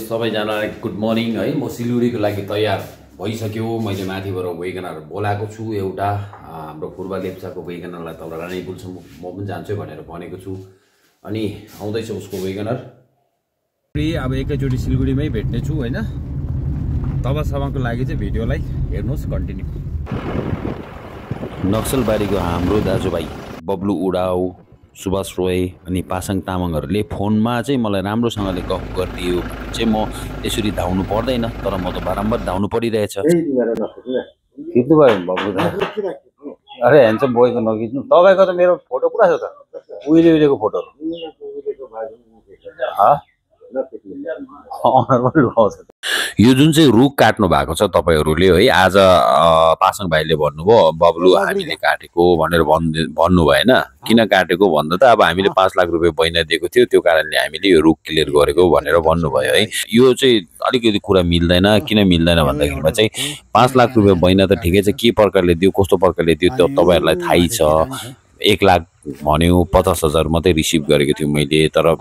सबैजनालाई good morning है। म सिलगढीको लागि तयार भइसक्यो। मैले माथिबाट वेगनर बोलाएको छु। एउटा हाम्रो पूर्व लेप्चाको वेगनरलाई तल रानीपुलसम्म म पनि जान्छु भनेर भनेको छु। अनि आउँदैछ उसको वेगनर। अब एकैचोटि सिलगढीमै भेट्ने छु होइन। तबसम्मको लागि चाहिँ भिडियोलाई हेर्नुहोस् कन्टिन्यू। नक्सलबारीको हाम्रो दाजुभाइ बब्लु उडाउ, सुभाष रोय अनि पासाङ तामाङहरूले फोनमा चाहिँ मलाई राम्रोसँगले गफ गरिदियो भने चाहिँ म यसरी धाउनु पर्दैन। तर म त बारम्बार धाउनु परिरहेछ। खिच्नु भयो बब्लु दा। अरे ह्यान्डसम बोयको नखिच्नु। तपाईँको त मेरो फोटो पुरा छ त, उहिलेको फोटोहरू। यो जुन चाहिँ रुख काट्नु भएको छ तपाईहरूले है, आज पासाङ भाइले भन्नुभयो बब्लु हामीले काटेको भनेर भन्नुभयो होइन। किन काटेको भन्दा त अब हामीले 5 लाख रुपियाँ बैना दिएको थियो, त्यो कारणले हामीले यो रुख क्लियर गरेको भनेर भन्नुभयो है। यो चाहिँ अलिकति कुरा मिल्दैन। किन मिल्दैन भन्दाखेरिमा चाहिँ 5 लाख रुपियाँ बैना त ठिकै छ, के प्रकारले दियो कस्तो प्रकारले दियो त्यो तपाईँहरूलाई थाहै छ। 1 लाख भन्यो, 50,000 मात्रै रिसिभ गरेको थियो मैले। तर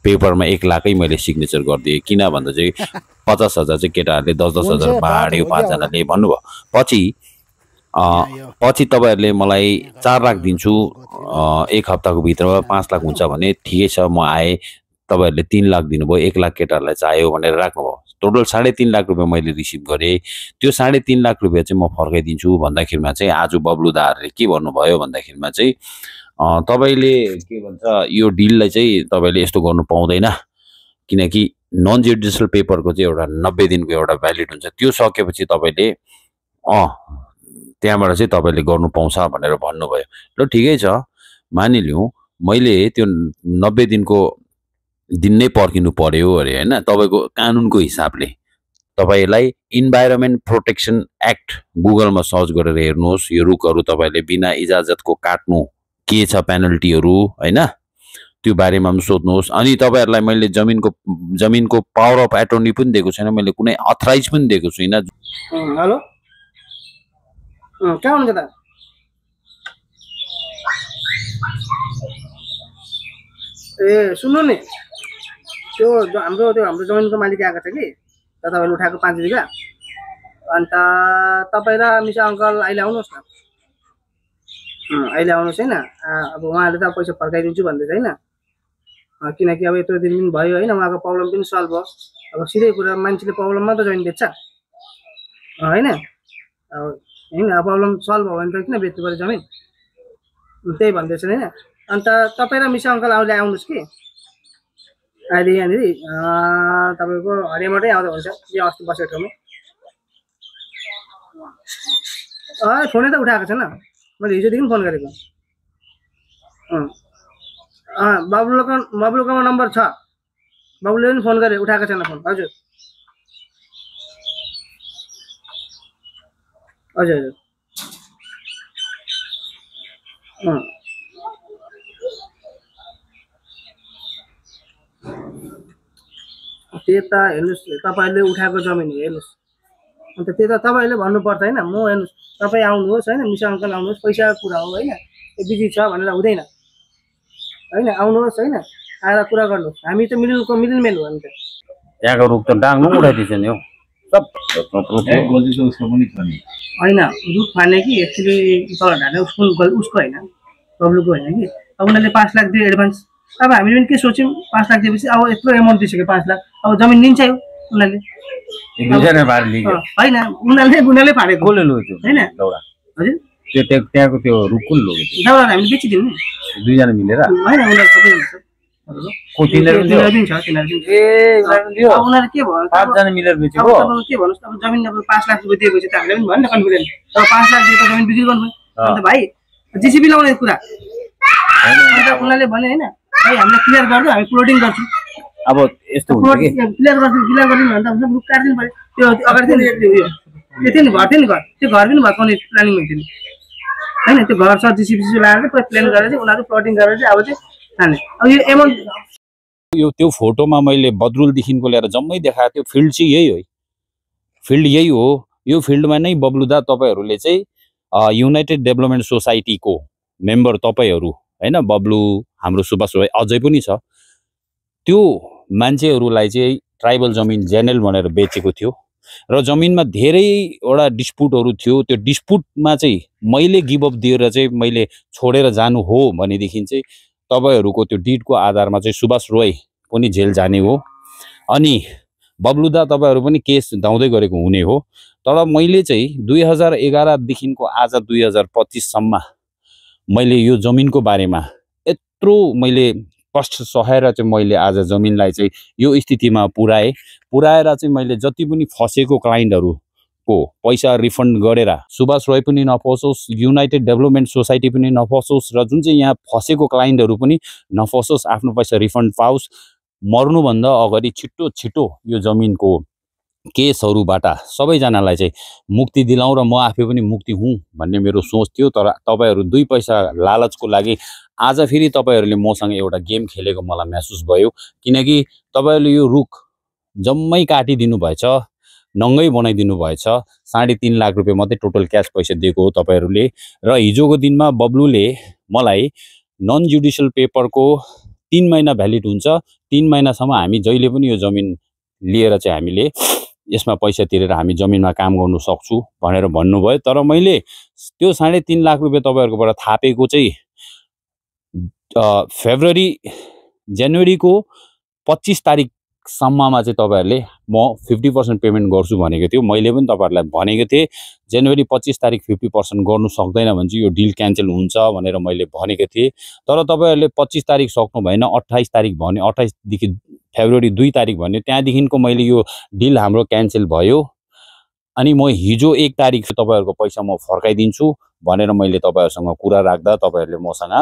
पेपरमा 1 लाखै मैले सिग्नेचर गरिदिएँ। किन भन्दा चाहिँ 50,000 चाहिँ केटाहरूले 10,000 बाँड्यो 5 जनाले भन्नुभयो। पछि तपाईँहरूले मलाई 4 लाख दिन्छु 1 हप्ताको भित्रमा 5 लाख हुन्छ भने ठिकै छ, म आएँ। तपाईँहरूले 3 लाख दिनुभयो, 1 लाख केटाहरूलाई चाहियो भनेर राख्नुभयो। टोटल 3.5 लाख रुपियाँ मैले रिसिभ गरेँ। त्यो 3.5 लाख रुपियाँ चाहिँ म फर्काइदिन्छु भन्दाखेरिमा चाहिँ आज बब्लु दाहरूले के भन्नुभयो भन्दाखेरिमा चाहिँ तपाईँले के भन्छ यो डिललाई चाहिँ तपाईँले यस्तो गर्नु पाउँदैन, किनकि नन जुडिसियल पेपरको चाहिँ एउटा 90 दिनको एउटा भ्यालिड हुन्छ। त्यो सकेपछि तपाईँले त्यहाँबाट चाहिँ तपाईँले गर्नु पाउँछ भनेर भन्नुभयो। ल ठिकै छ, मानिलिउँ मैले त्यो 90 दिनको दिन नै पर्खिनु पर्यो अरे होइन। तपाईँको कानुनको हिसाबले तपाईँलाई इन्भाइरोमेन्ट प्रोटेक्सन एक्ट गुगलमा सर्च गरेर हेर्नुहोस्। यो रुखहरू तपाईँले बिना इजाजतको काट्नु के छ पेनल्टीहरू होइन, त्यो बारेमा पनि सोध्नुहोस्। अनि तपाईँहरूलाई मैले जमिनको पावर अफ एटर्नी पनि दिएको छैन, मैले कुनै अथराइज पनि दिएको छुइनँ। हेलो कहाँ हुनुहुन्छ त? ए सुन्नु नि, त्यो हाम्रो जमिनको मालिक आएको छ कि तपाईँले उठाएको 5 बिघा। अन्त तपाईँ र मिसा अङ्कल अहिले आउनुहोस् न। अहिले आउनुहोस् होइन। अब उहाँले त पैसा फर्काइदिन्छु भन्दैछ होइन। किनकि अब यत्रो दिन पनि भयो होइन, उहाँको प्रब्लम पनि सल्भ भयो। अब सिधै कुरा मान्छेले प्रब्लममा त जमिन बेच्छ होइन। होइन प्रब्लम सल्भ भयो भने त किन बेच्नु पऱ्यो जमिन, त्यही भन्दैछ होइन। अन्त तपाईँ र मिसा अङ्कल आउनुहोस् कि अहिले यहाँनिर तपाईँको हरियामाटै आउँदा हुन्छ। यो अस्ति बसेको ठाउँमा फोनै त उठाएको छैन, मैले हिजोदेखि फोन गरेको। बब्लुकोमा नम्बर छ, बब्लुले पनि फोन गरे, उठाएको छैन फोन। हजुर हजुर हजुर त्यता हेर्नुहोस्, तपाईँले उठाएको जमिन हेर्नुहोस्। अन्त त्यता तपाईँले भन्नुपर्छ होइन। म हेर्नुहोस्, तपाईँ आउनुहोस् होइन, मिसा अङ्कल आउनुहोस्, पैसाको कुरा हो होइन। यो बिजी छ भनेर हुँदैन होइन। आउनुहोस् होइन, आएर कुरा गर्नुहोस्। हामी त मिडलमेन हो। अन्त त्यहाँको रुख त डाङ्नु उठाइदिन्छ नि हौ सब होइन। रुख फाने कि एक्चुली तल ढाल्ने उसको होइन, बब्लुको होइन कि। अब उनीहरूले 5 लाख दियो एडभान्स। अब हामीले पनि के सोच्यौँ, 5 लाख दिएपछि अब यत्रो एमाउन्ट दिइसक्यो 5 लाख, अब जमिन लिन्छ उनीहरूले होइन। उनीहरूले फालेको कसले लग्यो होइन। हजुर त्यहाँको त्यो रुख कुन लग्यो? दाउरा हामीले बेचिदिउँ नि, 2 जना मिलेर होइन। उनीहरू सबै उनीहरू के भयो 5 जना मिलेर बेचेको के भन्नुहोस्। अब जमिन अब 5 लाख रुपियाँ दिएपछि त हामीले पनि भयो नि त कन्फिडेन्ट। अब 5 लाख दिएको जमिन बिक्री गर्नु अन्त भाइ जिसिबी लाउने कुरा। अन्त उनीहरूले भने होइन भाइ हामीले क्लियर गर्छौँ, हामी प्लोटिङ गर्छौँ। अब यस्तो हुन्छ कि क्लियर गरिदिनु भने त हुन्छ, रुख काटिदिनु पऱ्यो। त्यो अगाडि थियो नि, त्यो थियो नि, घर थियो नि, त्यो घर पनि भर्काउने प्लानिङ हुन्थ्यो नि होइन। त्यो घर छ जिसिबी लगाएर चाहिँ पुरा प्लान गरेर चाहिँ उनीहरू प्लोटिङ गरेर चाहिँ अब चाहिँ खाने। अब यो एमाउन्ट त्यो फोटोमा मैले बद्रुलदेखिको लिएर जम्मै देखाएको त्यो फिल्ड चाहिँ यही हो, फिल्ड यही हो। यो फिल्डमा नै बब्लु दा तपाईँहरूले चाहिँ युनाइटेड डेभलपमेन्ट सोसाइटीको मेम्बर तपाईँहरू होइन, बब्लु हाम्रो सुभाष रोय अझै पनि छ, त्यो मान्छेहरूलाई चाहिँ ट्राइबल जमिन जेनेरल भनेर बेचेको थियो र जमिनमा धेरैवटा डिस्प्युटहरू थियो। त्यो डिस्प्युटमा चाहिँ मैले गिभअप दिएर चाहिँ मैले छोडेर जानु हो भनेदेखि चाहिँ तपाईँहरूको त्यो डिडको आधारमा चाहिँ सुभाष रोय पनि जेल जाने हो अनि बब्लुदा तपाईँहरू पनि केस धाउँदै गरेको हुने हो। तर मैले चाहिँ 2011 देखिको आज 2025 सम्म मैले यो जमिनको बारेमा यत्रो मैले कष्ट सहेर चाहिँ मैले आज जमिनलाई चाहिँ यो स्थितिमा पुर्याएर चाहिँ मैले जति पनि फसेको क्लाइन्टहरूको पैसा रिफन्ड गरेर सुभाष रोय पनि नफसोस्, युनाइटेड डेभलपमेन्ट सोसाइटी पनि नफसोस् र जुन चाहिँ यहाँ फसेको क्लाइन्टहरू पनि नफसोस्, आफ्नो पैसा रिफन्ड पाओस्। मर्नुभन्दा अगाडि छिटो यो जमिनको केसहरूबाट सबैजनालाई चाहिँ मुक्ति दिलाउँ र म आफै पनि मुक्ति हुँ भन्ने मेरो सोच थियो। तर तपाईँहरू 2 पैसा लालचको लागि आज फेरि तपाईँहरूले मसँग एउटा गेम खेलेको मलाई महसुस भयो। किनकि तपाईँहरूले यो रुख जम्मै काटिदिनु भएछ, नङ्गै बनाइदिनु भएछ। 3.5 लाख रुपियाँ मात्रै टोटल क्यास पैसा दिएको हो तपाईँहरूले। र हिजोको दिनमा बब्लुले मलाई नन जुडिसियल पेपरको 3 महिना भ्यालिड हुन्छ, 3 महिनासम्म हामी जहिले पनि यो जमिन लिएर चाहिँ हामीले यसमा पैसा तिरेर हामी जमिनमा काम गर्नु सक्छु भनेर भन्नुभयो। तर मैले त्यो 3.5 लाख रुपियाँ तपाईँहरूकोबाट थापेको चाहिँ जनवरीको 25 तारिकसम्ममा चाहिँ तपाईँहरूले म 50% पेमेन्ट गर्छु भनेको थियो। मैले पनि तपाईँहरूलाई भनेको थिएँ जनवरी 25 तारिक 50% गर्नु सक्दैन भने चाहिँ यो डिल क्यान्सल हुन्छ भनेर मैले भनेको थिएँ। तर तपाईँहरूले 25 तारिक सक्नु भएन, 28 तारिक भन्यो, 28 देखि फेब्रुअरी 2 तारिक भन्यो। त्यहाँदेखिको मैले यो डिल हाम्रो क्यान्सल भयो अनि म हिजो 1 तारिक तपाईँहरूको पैसा म फर्काइदिन्छु भनेर मैले तपाईँहरूसँग कुरा राख्दा तपाईँहरूले मसँग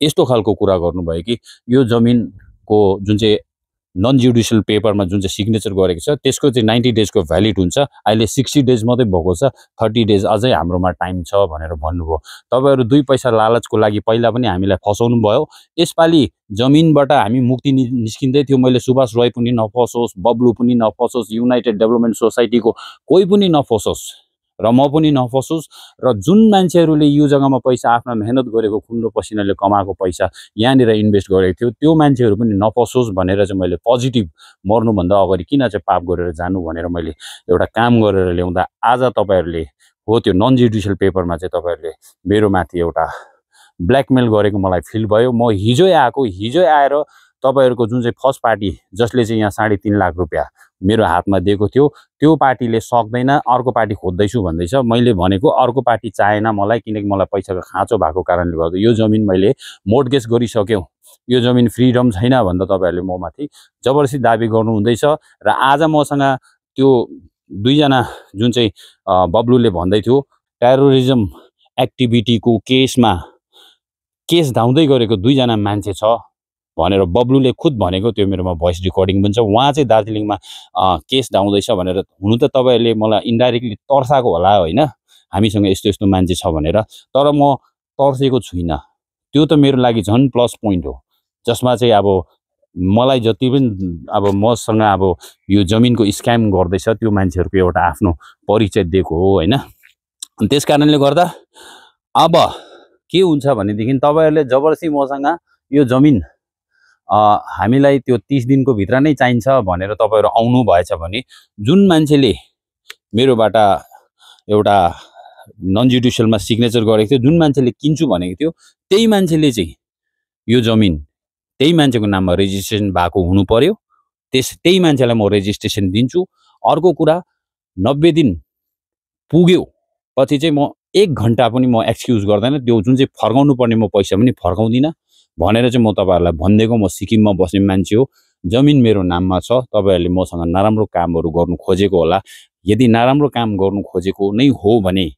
यस्तो खालको कुरा गर्नुभयो कि यो जमिनको जुन चाहिँ नन जुडिसियल पेपरमा जुन चाहिँ सिग्नेचर गरेको छ त्यसको चाहिँ 90 डेजको भ्यालिड हुन्छ, अहिले 60 डेज मात्रै भएको छ, 30 डेज अझै हाम्रोमा टाइम छ भनेर भन्नुभयो। तपाईँहरू 2 पैसा लालचको लागि पहिला पनि हामीलाई फसाउनु भयो। यसपालि जमिनबाट हामी मुक्ति निस्किँदै थियो। मैले सुभाष रोय पनि नफसोस्, बब्लु पनि नफसोस्, युनाइटेड डेभलपमेन्ट सोसाइटीको कोही पनि नफसोस् र म पनि नफसोस् र जुन मान्छेहरूले यो जग्गामा पैसा आफ्ना मेहनत गरेको खुन र पसिनाले कमाएको पैसा यहाँनिर इन्भेस्ट गरेको थियो त्यो मान्छेहरू पनि नफसोस् भनेर चाहिँ मैले पोजिटिभ मर्नुभन्दा अगाडि किन चाहिँ पाप गरेर जानु भनेर मैले एउटा काम गरेर ल्याउँदा आज तपाईँहरूले हो त्यो नन जुडिसियल पेपरमा चाहिँ तपाईँहरूले मेरो माथि एउटा ब्ल्याकमेल गरेको मलाई फिल भयो। म हिजै आएर तपाईँहरूको जुन चाहिँ फर्स्ट पार्टी जसले चाहिँ यहाँ 3.5 लाख रुपियाँ मेरो हातमा दिएको थियो त्यो पार्टीले सक्दैन, अर्को पार्टी खोज्दैछु भन्दैछ। मैले भनेको अर्को पार्टी चाहेन मलाई, किनकि मलाई पैसाको खाँचो भएको कारणले गर्दा यो जमिन मैले मोर्टगेज गरिसक्यो, यो जमिन फ्रिडम छैन भन्दा तपाईँहरूले म माथि जबरजस्ती दाबी गर्नुहुँदैछ। र आज मसँग त्यो 2 जना जुन चाहिँ बब्लुले भन्दै थियो टेरोरिज्म एक्टिभिटीको केस धाउँदै गरेको 2 जना मान्छे छ भनेर बब्लुले खुद भनेको, त्यो मेरोमा भोइस रेकर्डिङ पनि छ। उहाँ चाहिँ दार्जिलिङमा केस धाउँदैछ भनेर, हुनु त तपाईँहरूले मलाई इन्डाइरेक्टली तर्साएको होला होइन, हामीसँग यस्तो यस्तो मान्छे छ भनेर, तर म तर्सेको छुइनँ। त्यो त मेरो लागि झन् प्लस पोइन्ट हो, जसमा चाहिँ अब मलाई जति पनि अब मसँग अब यो जमिनको स्क्याम गर्दैछ त्यो मान्छेहरूको एउटा आफ्नो परिचय दिएको हो होइन। त्यस कारणले गर्दा अब के हुन्छ भनेदेखि तपाईँहरूले जबरजस्ती मसँग यो जमिन हामीलाई त्यो 30 दिनको भित्र नै चाहिन्छ भनेर तपाईँहरू आउनु भएछ भने जुन मान्छेले मेरोबाट एउटा नन जुडिसियलमा सिग्नेचर गरेको थियो, जुन मान्छेले किन्छु भनेको थियो त्यही मान्छेले चाहिँ यो जमिन त्यही मान्छेको नाममा रेजिस्ट्रेसन भएको हुनु पर्यो। त्यही मान्छेलाई म रेजिस्ट्रेसन दिन्छु। अर्को कुरा 90 दिन पुग्यो पछि चाहिँ म 1 घन्टा पनि म एक्सक्युज गर्दैन, त्यो जुन चाहिँ फर्काउनु पर्ने म पैसा पनि फर्काउँदिनँ भनेर चाहिँ म तपाईँहरूलाई भनिदिएको। म सिक्किममा बस्ने मान्छे हो, जमिन मेरो नाममा छ। तपाईँहरूले मसँग नराम्रो कामहरू गर्नु खोजेको होला। यदि नराम्रो काम गर्नु खोजेको नै हो भने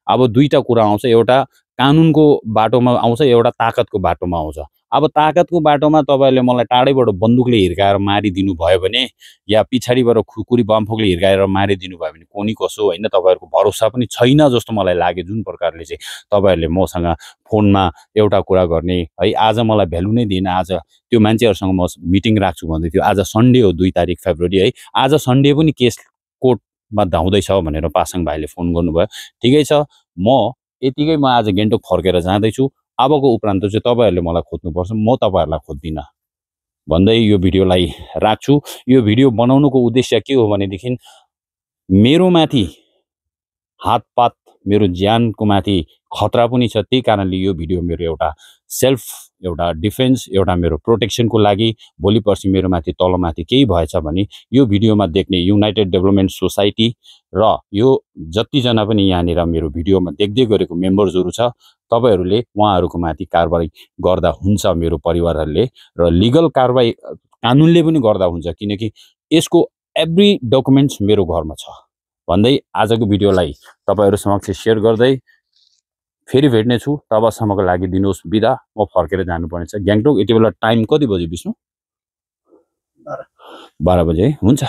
अब 2टा कुरा आउँछ, एउटा कानुनको बाटोमा आउँछ, एउटा ताकतको बाटोमा आउँछ। अब ताकतको बाटोमा तपाईँहरूले मलाई टाढैबाट बन्दुकले हिर्काएर मारिदिनु भयो भने या पछाडिबाट खुकुरी बमफोकले हिर्काएर मारिदिनु भयो भने कोनी कसो होइन, तपाईँहरूको भरोसा पनि छैन जस्तो मलाई लाग्यो। जुन प्रकारले चाहिँ तपाईँहरूले मसँग फोनमा एउटा कुरा गर्ने है, आज मलाई भ्यालु नै दिएन। आज त्यो मान्छेहरूसँग म मिटिङ राख्छु भन्दै थियो, आज सन्डे हो 2 तारिक फेब्रुअरी है, आज सन्डे पनि केस कोर्टमा धाउँदैछ भनेर पासाङ भाइले फोन गर्नुभयो। ठिकै छ, म यतिकै म आज गान्तोक फर्केर जाँदैछु। अबको उपरान्त चाहिँ तपाईँहरूले मलाई खोज्नुपर्छ, म तपाईँहरूलाई खोज्दिनँ। भन्दै यो भिडियोलाई राख्छु। यो भिडियो बनाउनुको उद्देश्य के हो भनेदेखि मेरो माथि हातपात मेरो ज्यानको माथि खतरा पनि छ, त्यही कारणले यो भिडियो मेरो एउटा सेल्फ एउटा डिफेन्स एउटा मेरो प्रोटेक्सनको लागि भोलि पर्सि मेरो माथि तलमाथि केही भएछ भने यो भिडियोमा देख्ने युनाइटेड डेभलपमेन्ट सोसाइटी र यो जतिजना पनि यहाँनिर मेरो भिडियोमा देख्दै गरेको मेम्बर्सहरू छ तपाईहरूले उहाँहरूको माथि कारबाही गर्दा हुन्छ मेरो परिवारहरूले र लिगल कारबाही कानुनले पनि गर्दा हुन्छ किनकि यसको एभ्री डकुमेन्ट्स मेरो घरमा छ भन्दै आजको भिडियोलाई तपाईहरु समक्ष शेयर गर्दै फेरि भेट्ने छु। तबसम्मको लागि दिनुहोस् बिदा। म फर्केर जानुपर्ने छ ग्याङटोक। यति बेला टाइम कति बजे विष्णु? 12 बजे हुन्छ।